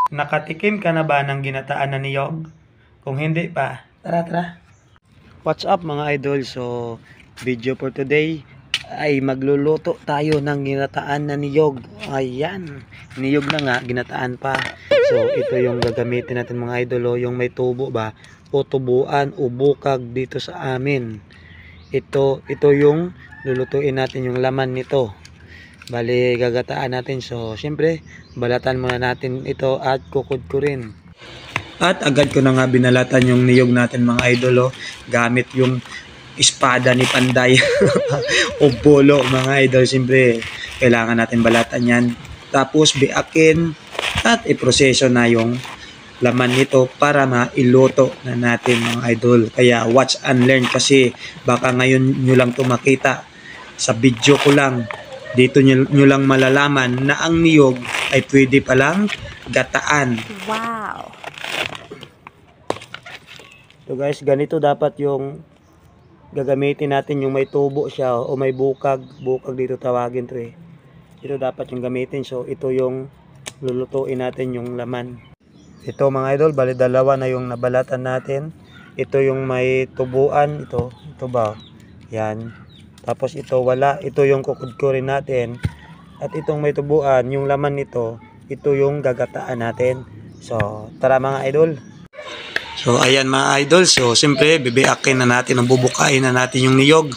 Nakatikim ka na ba ng ginataan na niyog? Kung hindi pa, tara. What's up mga idol? So, video for today ay magluluto tayo ng ginataan na niyog. Ayan, niyog na nga, ginataan pa. So, ito yung gagamitin natin mga idol, yung may tubo ba? O tubuan o bukag dito sa amin. Ito yung lulutuin natin yung laman nito. Bali, gagataan natin. So, syempre, balatan muna natin ito at kukudkurin. At agad ko na nga binalatan yung niyog natin mga idol, gamit yung espada ni Panday o bolo mga idol. Siyempre, kailangan natin balatan yan. Tapos, biakin at iproseso na yung laman nito para mailuto na natin mga idol. Kaya watch and learn kasi baka ngayon nyo lang ito makita sa video ko lang. Dito nyo lang malalaman na ang niyog ay pwede palang gataan. Wow! So guys, ganito dapat yung gagamitin natin, yung may tubo siya o may bukag dito tawagin to eh. Ito dapat yung gamitin. So ito yung lulutuin natin yung laman. Ito mga idol, bali dalawa na yung nabalatan natin. Ito yung may tubuan, ito ba? Yan. Tapos ito wala, ito yung kukudkurin natin. At itong may tubuan, yung laman nito, ito yung gagataan natin. So, tara mga idol. So, ayan mga idol. So, siyempre, bibiakin na natin, bubukain na natin yung niyog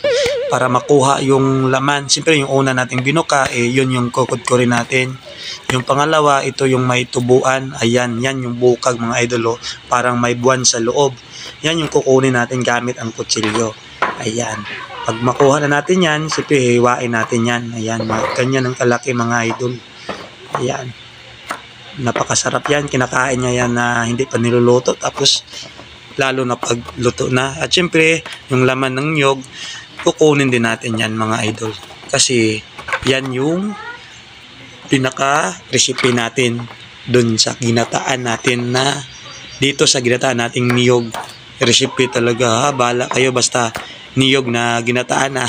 para makuha yung laman. Siyempre, yung una nating binuka, yun yung kukudkurin natin. Yung pangalawa, ito yung may tubuan. Ayan, yan yung bukag mga idol. Parang may buwan sa loob. Yan yung kukunin natin gamit ang kutsilyo. Ayan. Pag makuha na natin yan, siyempre hiwain natin yan. Ayan, ganyan ang kalaki mga idol. Ayan. Napakasarap yan. Kinakain niya yan na hindi pa niluluto. Tapos, lalo na pagluto na. At siyempre, yung laman ng niyog, kukunin din natin yan mga idol. Kasi, yan yung pinaka-recipe natin dun sa ginataan natin na dito sa ginataan nating niyog. Recipe talaga, bala kayo basta niyog na ginataan na.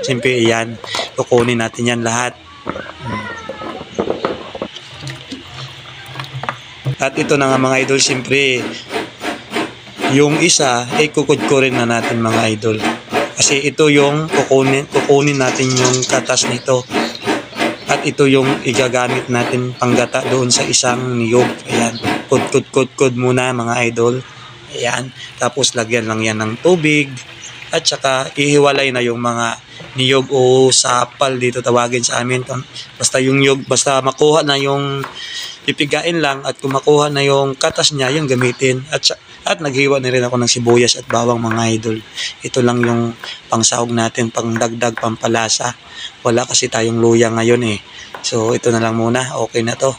Siyempre yan, kukunin natin yan lahat. At ito na nga mga idol, siyempre yung isa ay kukudkurin na natin mga idol. Kasi ito yung kukunin natin yung katas nito. At ito yung igagamit natin panggata doon sa isang niyog. Ayan, kud muna mga idol. Ayan, tapos lagyan lang yan ng tubig. At saka ihiwalay na yung mga niyog o sapal dito tawagin sa amin. Basta yung niyog, basta makuha na yung pipigain lang at kung makuha na yung katas niya, yung gamitin. At naghiwa na rin ako ng sibuyas at bawang mga idol. Ito lang yung pangsahog natin, pangdagdag, pampalasa. Wala kasi tayong luya ngayon eh. So ito na lang muna, okay na to.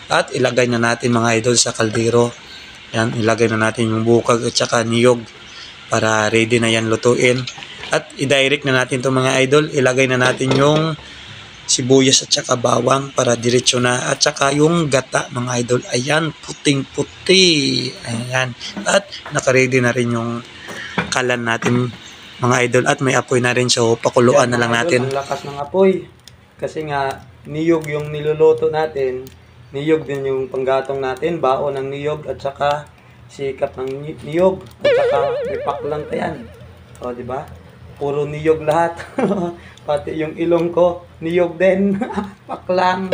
At ilagay na natin mga idol sa kaldero. Yan, ilagay na natin yung bukag at saka niyog para ready na yan lutuin. At i-direct na natin to mga idol. Ilagay na natin yung sibuyas at saka bawang para diretso na. At saka yung gata mga idol. Ayan, puting-puti. Ayan. At naka-ready na rin yung kalan natin mga idol. At may apoy na rin. So pakuluan na lang natin. Ang lakas ng apoy. Kasi nga niyog yung niluluto natin. Niyog din yung panggatong natin. Baon ng niyog at saka sikap ng niyog. At saka may paklang yan. O diba? Puro niyog lahat. Pati yung ilong ko, niyog din. Paklang.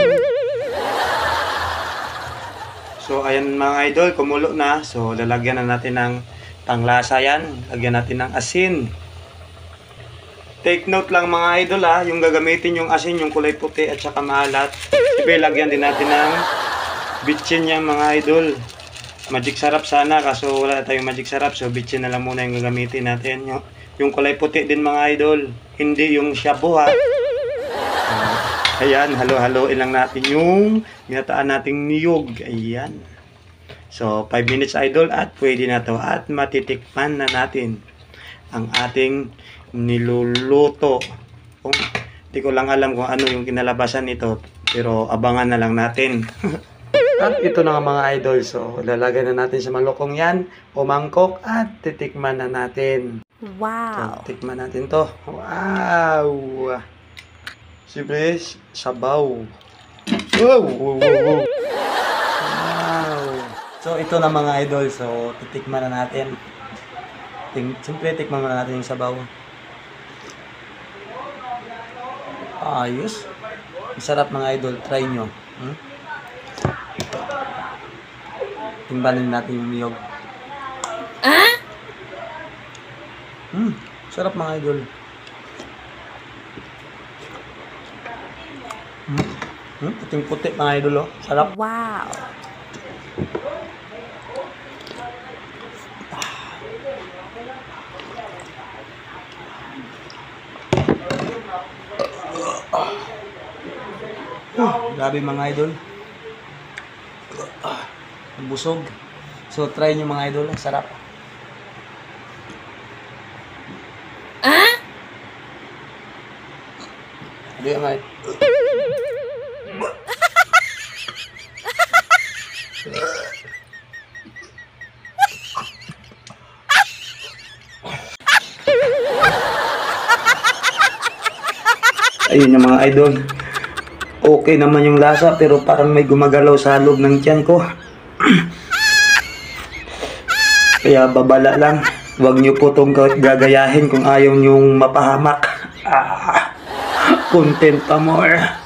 So, ayan mga idol, kumulo na. So, lalagyan na natin ng panglasa yan. Lagyan natin ng asin. Take note lang mga idol yung gagamitin yung asin, yung kulay puti at saka maalat. Siyempre, lagyan din natin ng bitchin yan mga idol. Magic sarap sana, kaso wala tayong magic sarap. So, bitchin na lang muna yung gagamitin natin. Yung kulay puti din mga idol, hindi yung shabu ha. Ayan, halo-haloin lang natin yung ginataan nating niyog. Ayan. So, 5 minutes idol at pwede na to. At matitikman na natin ang ating niluluto. Hindi ko lang alam kung ano yung kinalabasan nito. Pero abangan na lang natin. At ito na nga mga idol. So, lalagay na natin sa malukong yan. O mangkok at titikman na natin. Wow! So, tikman natin to. Wow! Siyempre, sabaw. Wow! Wow! Wow! Wow! So, ito na mga idol. So, titikman na natin. Siyempre, tikman muna natin yung sabaw. Ayos. Masarap mga idol. Try nyo. Timbalin natin yung niyog. Sarap mga idol. Puting-puti mga idol, oh. Sarap. Wow. Grabe mga idol. Ang busog. So try nyo mga idol. Ang sarap. Hindi nga. Ayun yung mga idol. Okay naman yung lasa pero parang may gumagalaw sa loob ng tiyan ko. Kaya babala lang. Huwag nyo po itong gagayahin kung ayaw nyong mapahamak. Content pa more.